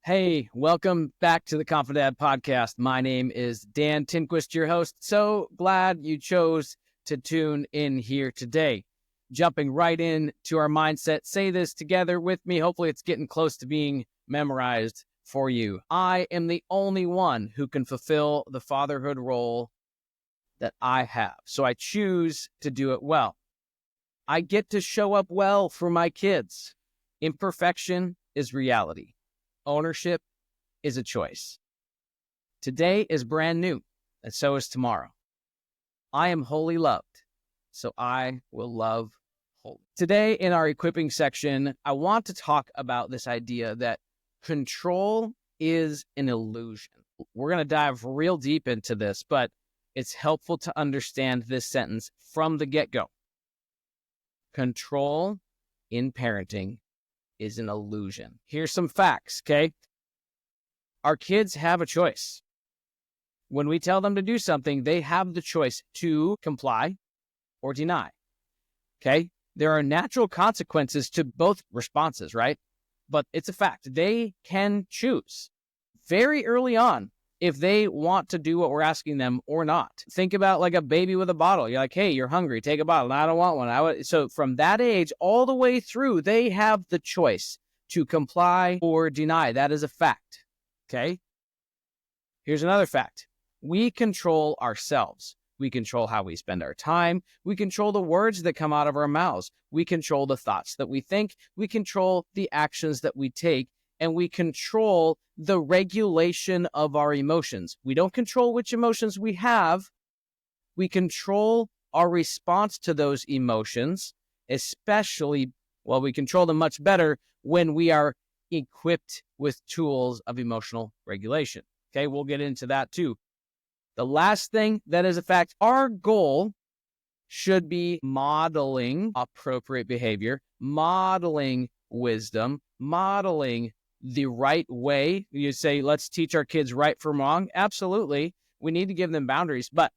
Hey, welcome back to the Confidad podcast. My name is Dan Tinquist, your host. So glad you chose to tune in here today. Jumping right in to our mindset, say this together with me. Hopefully it's getting close to being memorized for you. I am the only one who can fulfill the fatherhood role that I have. So I choose to do it well. I get to show up well for my kids. Imperfection is reality. Ownership is a choice. Today is brand new, and so is tomorrow. I am wholly loved, so I will love wholly. Today in our equipping section, I want to talk about this idea that control is an illusion. We're going to dive real deep into this, but it's helpful to understand this sentence from the get-go. Control in parenting is an illusion. Here's some facts, okay? Our kids have a choice. When we tell them to do something, they have the choice to comply or deny, okay? There are natural consequences to both responses, right? But it's a fact. They can choose very early on if they want to do what we're asking them or not. Think about like a baby with a bottle. You're like, hey, you're hungry, take a bottle. No, I don't want one. So from that age all the way through, they have the choice to comply or deny. That is a fact, okay? Here's another fact. We control ourselves. We control how we spend our time. We control the words that come out of our mouths. We control the thoughts that we think. We control the actions that we take. And we control the regulation of our emotions. We don't control which emotions we have. We control our response to those emotions, especially, we control them much better when we are equipped with tools of emotional regulation. Okay, we'll get into that too. The last thing that is a fact, our goal should be modeling appropriate behavior, modeling wisdom, modeling the right way. You say, let's teach our kids right from wrong. Absolutely. We need to give them boundaries, but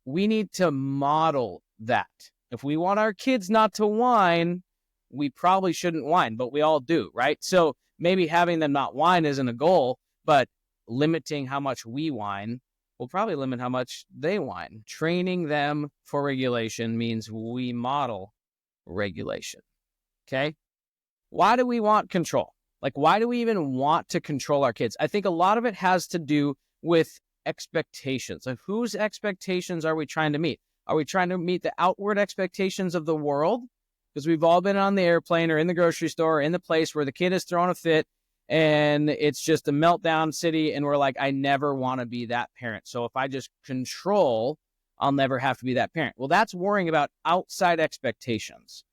we need to model that. If we want our kids not to whine, we probably shouldn't whine, but we all do, right? So maybe having them not whine isn't a goal, but limiting how much we whine will probably limit how much they whine. Training them for regulation means we model regulation, okay? Why do we want control? Like, why do we even want to control our kids? I think a lot of it has to do with expectations. Like, whose expectations are we trying to meet? Are we trying to meet the outward expectations of the world? Because we've all been on the airplane or in the grocery store or in the place where the kid is throwing a fit and it's just a meltdown city. And we're like, I never want to be that parent. So if I just control, I'll never have to be that parent. Well, that's worrying about outside expectations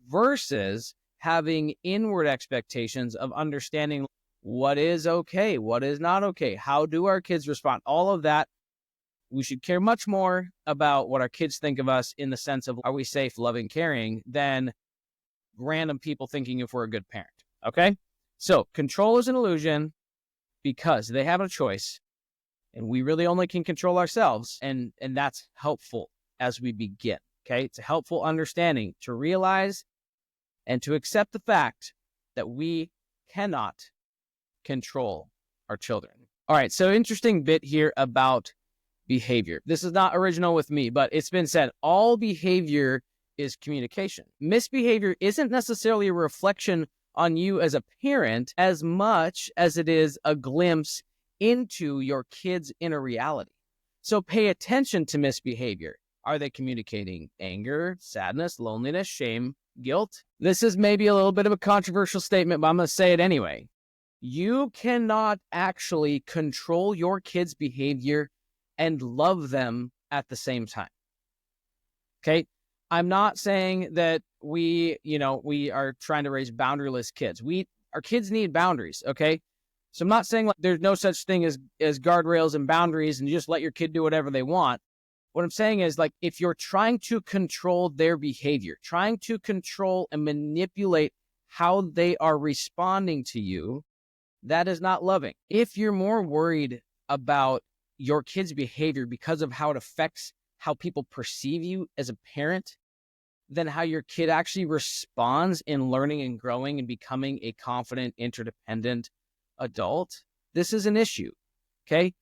versus having inward expectations of understanding what is okay, what is not okay, how do our kids respond, all of that. We should care much more about what our kids think of us in the sense of, are we safe, loving, caring, than random people thinking if we're a good parent, okay? So control is an illusion because they have a choice and we really only can control ourselves. And that's helpful as we begin, okay? It's a helpful understanding to realize and to accept the fact that we cannot control our children. All right, so interesting bit here about behavior. This is not original with me, but it's been said, all behavior is communication. Misbehavior isn't necessarily a reflection on you as a parent as much as it is a glimpse into your kid's inner reality. So pay attention to misbehavior. Are they communicating anger, sadness, loneliness, shame, guilt? This is maybe a little bit of a controversial statement, but I'm going to say it anyway. You cannot actually control your kids' behavior and love them at the same time. Okay? I'm not saying that we are trying to raise boundaryless kids. Our kids need boundaries, okay? So I'm not saying like there's no such thing as guardrails and boundaries and you just let your kid do whatever they want. What I'm saying is, like, if you're trying to control their behavior, trying to control and manipulate how they are responding to you, that is not loving. If you're more worried about your kid's behavior because of how it affects how people perceive you as a parent than how your kid actually responds in learning and growing and becoming a confident, interdependent, adult, this is an issue, okay?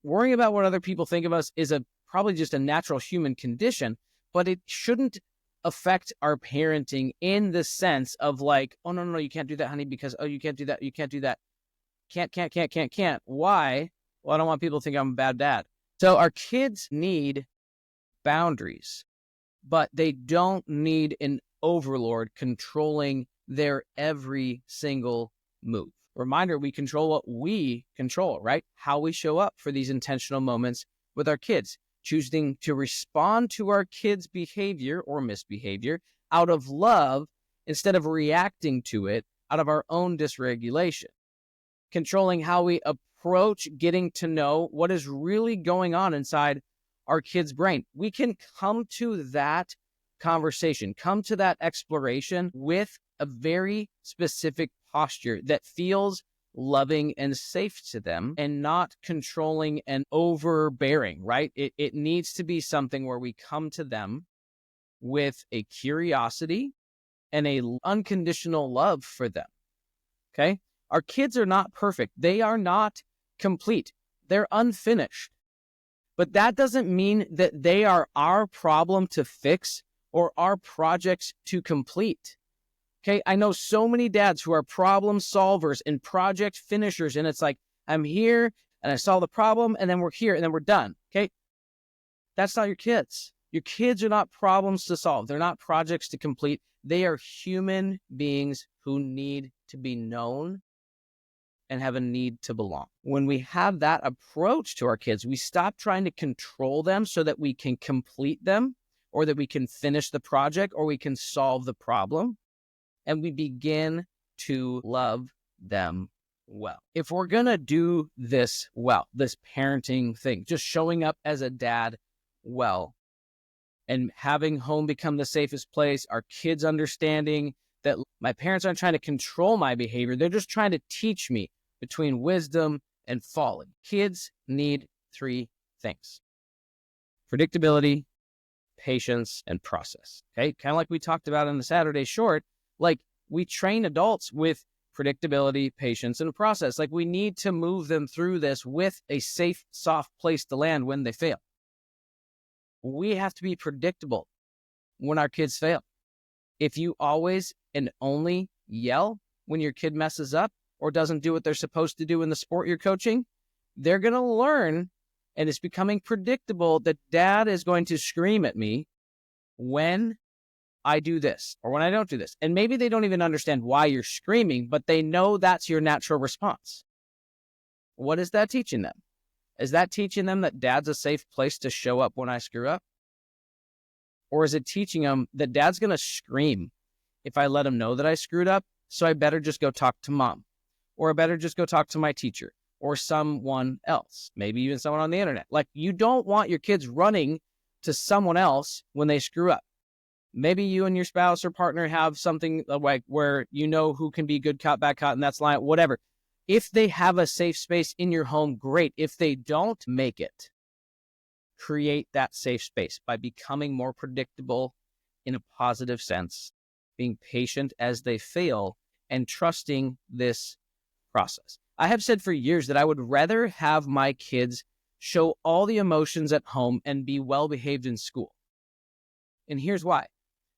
Worrying about what other people think of us is probably just a natural human condition, but it shouldn't affect our parenting in the sense of like, oh, no, you can't do that, honey, because, oh, you can't do that. You can't do that. Can't. Why? Well, I don't want people to think I'm a bad dad. So our kids need boundaries, but they don't need an overlord controlling their every single move. Reminder, we control what we control, right? How we show up for these intentional moments with our kids, choosing to respond to our kids' behavior or misbehavior out of love instead of reacting to it out of our own dysregulation. Controlling how we approach getting to know what is really going on inside our kid's brain. We can come to that conversation, come to that exploration with a very specific posture that feels loving and safe to them and not controlling and overbearing, right? It needs to be something where we come to them with a curiosity and a unconditional love for them, okay? Our kids are not perfect. They are not complete. They're unfinished. But that doesn't mean that they are our problem to fix or our projects to complete. Okay, I know so many dads who are problem solvers and project finishers, and it's like, I'm here and I solve the problem and then we're here and then we're done. Okay, that's not your kids. Your kids are not problems to solve. They're not projects to complete. They are human beings who need to be known and have a need to belong. When we have that approach to our kids, we stop trying to control them so that we can complete them or that we can finish the project or we can solve the problem. And we begin to love them well. If we're going to do this well, this parenting thing, just showing up as a dad well, and having home become the safest place, our kids understanding that my parents aren't trying to control my behavior, they're just trying to teach me between wisdom and folly. Kids need 3 things: predictability, patience, and process. Okay, kind of like we talked about in the Saturday short. Like, we train adults with predictability, patience, and process. Like, we need to move them through this with a safe, soft place to land when they fail. We have to be predictable when our kids fail. If you always and only yell when your kid messes up or doesn't do what they're supposed to do in the sport you're coaching, they're going to learn, and it's becoming predictable, that dad is going to scream at me when I do this or when I don't do this. And maybe they don't even understand why you're screaming, but they know that's your natural response. What is that teaching them? Is that teaching them that dad's a safe place to show up when I screw up? Or is it teaching them that dad's going to scream if I let him know that I screwed up, so I better just go talk to mom, or I better just go talk to my teacher or someone else, maybe even someone on the internet? Like, you don't want your kids running to someone else when they screw up. Maybe you and your spouse or partner have something like where you know who can be good cop, bad cop, and that's line, whatever. If they have a safe space in your home, great. If they don't, make it. Create that safe space by becoming more predictable in a positive sense, being patient as they fail, and trusting this process. I have said for years that I would rather have my kids show all the emotions at home and be well behaved in school. And here's why.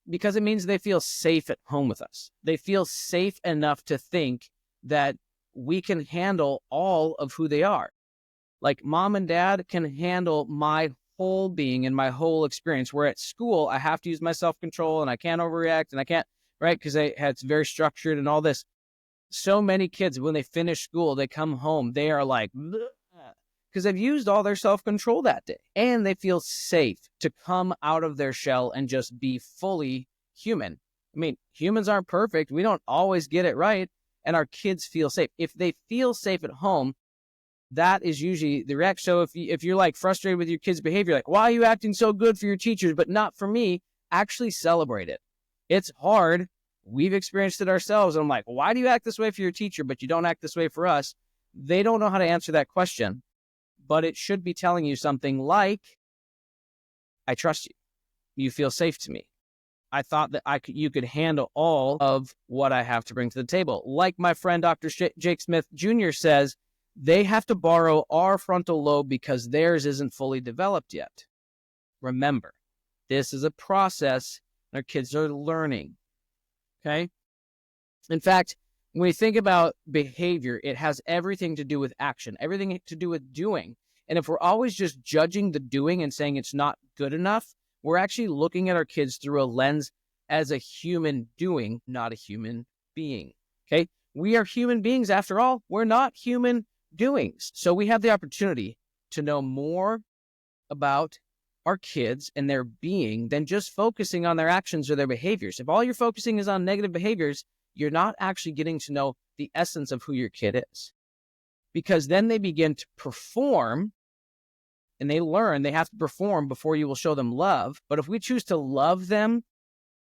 Because it means they feel safe at home with us. They feel safe enough to think that we can handle all of who they are. Like, mom and dad can handle my whole being and my whole experience, where at school, I have to use my self-control and I can't overreact and I can't, right? Because it's very structured and all this. So many kids, when they finish school, they come home, they are like, because they've used all their self-control that day. And they feel safe to come out of their shell and just be fully human. I mean, humans aren't perfect. We don't always get it right. And our kids feel safe. If they feel safe at home, that is usually the reaction. So if you're like frustrated with your kid's behavior, like, why are you acting so good for your teachers, but not for me? Actually celebrate it. It's hard. We've experienced it ourselves. I'm like, why do you act this way for your teacher, but you don't act this way for us? They don't know how to answer that question, but it should be telling you something like, I trust you. You feel safe to me. I thought that you could handle all of what I have to bring to the table. Like my friend Dr. Jake Smith Jr. says, they have to borrow our frontal lobe because theirs isn't fully developed yet. Remember, this is a process. Our kids are learning. Okay? In fact, when we think about behavior, it has everything to do with action, everything to do with doing. And if we're always just judging the doing and saying it's not good enough, we're actually looking at our kids through a lens as a human doing, not a human being. Okay? We are human beings after all. We're not human doings. So we have the opportunity to know more about our kids and their being than just focusing on their actions or their behaviors. If all you're focusing is on negative behaviors, you're not actually getting to know the essence of who your kid is. Because then they begin to perform and they learn they have to perform before you will show them love. But if we choose to love them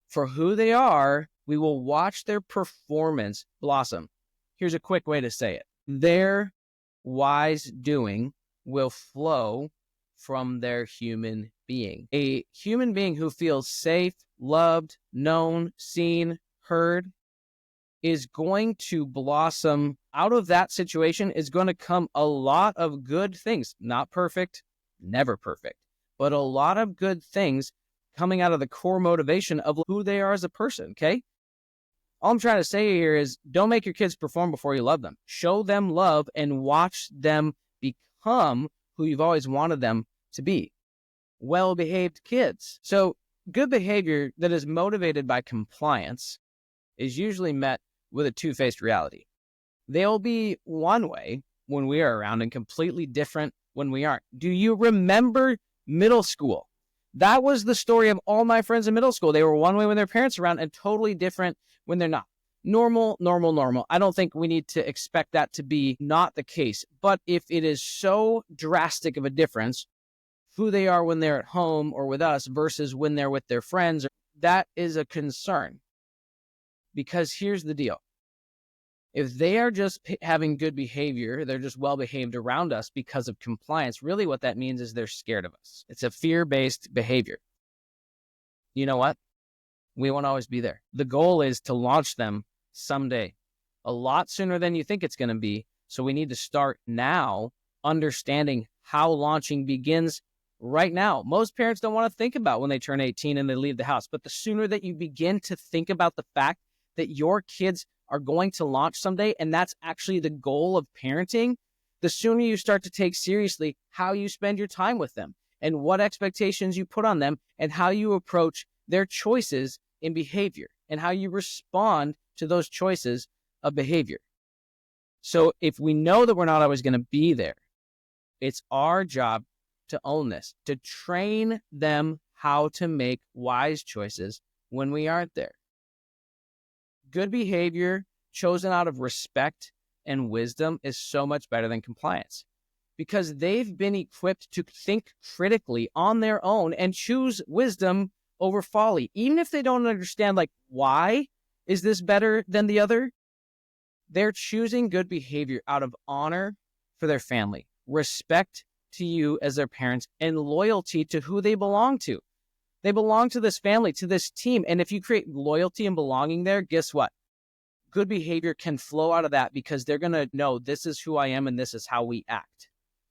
for who they are, we will watch their performance blossom. Here's a quick way to say it. Their wise doing will flow from their human being. A human being who feels safe, loved, known, seen, heard is going to blossom. Out of that situation is going to come a lot of good things. Not perfect, never perfect, but a lot of good things coming out of the core motivation of who they are as a person, okay? All I'm trying to say here is don't make your kids perform before you love them. Show them love and watch them become who you've always wanted them to be. Well-behaved kids. So good behavior that is motivated by compliance is usually met with a two-faced reality. They'll be one way when we are around and completely different when we aren't. Do you remember middle school? That was the story of all my friends in middle school. They were one way when their parents were around and totally different when they're not. Normal. I don't think we need to expect that to be not the case. But if it is so drastic of a difference, who they are when they're at home or with us versus when they're with their friends, that is a concern. Because here's the deal. If they are just having good behavior, they're just well-behaved around us because of compliance, really what that means is they're scared of us. It's a fear-based behavior. You know what? We won't always be there. The goal is to launch them someday, a lot sooner than you think it's going to be. So we need to start now understanding how launching begins right now. Most parents don't want to think about when they turn 18 and they leave the house. But the sooner that you begin to think about the fact that your kids are going to launch someday, and that's actually the goal of parenting, the sooner you start to take seriously how you spend your time with them and what expectations you put on them and how you approach their choices in behavior and how you respond to those choices of behavior. So if we know that we're not always going to be there, it's our job to own this, to train them how to make wise choices when we aren't there. Good behavior chosen out of respect and wisdom is so much better than compliance because they've been equipped to think critically on their own and choose wisdom over folly. Even if they don't understand, like, why is this better than the other? They're choosing good behavior out of honor for their family, respect to you as their parents, and loyalty to who they belong to. They belong to this family, to this team. And if you create loyalty and belonging there, guess what? Good behavior can flow out of that because they're going to know this is who I am and this is how we act.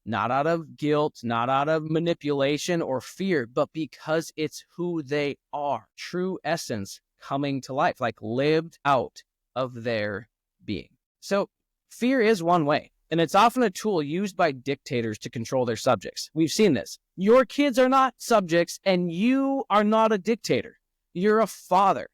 Not out of guilt, not out of manipulation or fear, but because it's who they are. True essence coming to life, like lived out of their being. So fear is one way. And it's often a tool used by dictators to control their subjects. We've seen this. Your kids are not subjects, and you are not a dictator. You're a father.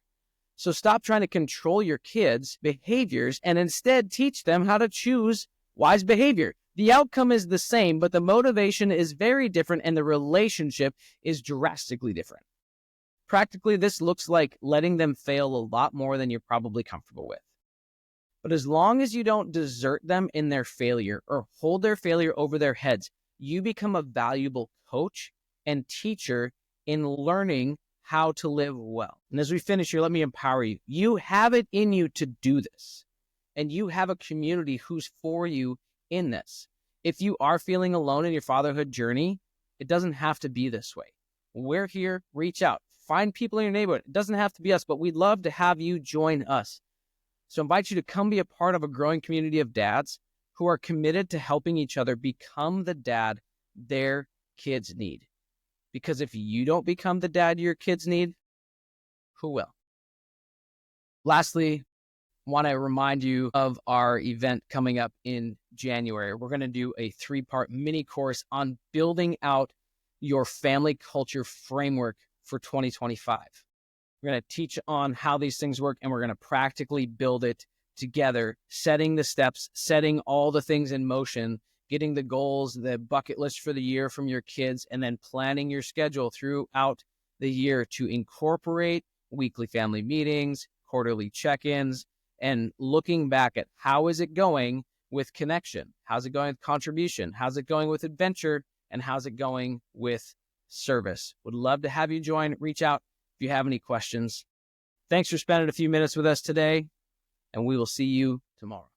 So stop trying to control your kids' behaviors and instead teach them how to choose wise behavior. The outcome is the same, but the motivation is very different, and the relationship is drastically different. Practically, this looks like letting them fail a lot more than you're probably comfortable with. But as long as you don't desert them in their failure or hold their failure over their heads, you become a valuable coach and teacher in learning how to live well. And as we finish here, let me empower you. You have it in you to do this. And you have a community who's for you in this. If you are feeling alone in your fatherhood journey, it doesn't have to be this way. We're here. Reach out. Find people in your neighborhood. It doesn't have to be us, but we'd love to have you join us. So I invite you to come be a part of a growing community of dads who are committed to helping each other become the dad their kids need. Because if you don't become the dad your kids need, who will? Lastly, want to remind you of our event coming up in January. We're going to do a 3-part mini course on building out your family culture framework for 2025. We're going to teach on how these things work, and we're going to practically build it together, setting the steps, setting all the things in motion, getting the goals, the bucket list for the year from your kids, and then planning your schedule throughout the year to incorporate weekly family meetings, quarterly check-ins, and looking back at how is it going with connection? How's it going with contribution? How's it going with adventure? And how's it going with service? Would love to have you join. Reach out if you have any questions. Thanks for spending a few minutes with us today, and we will see you tomorrow.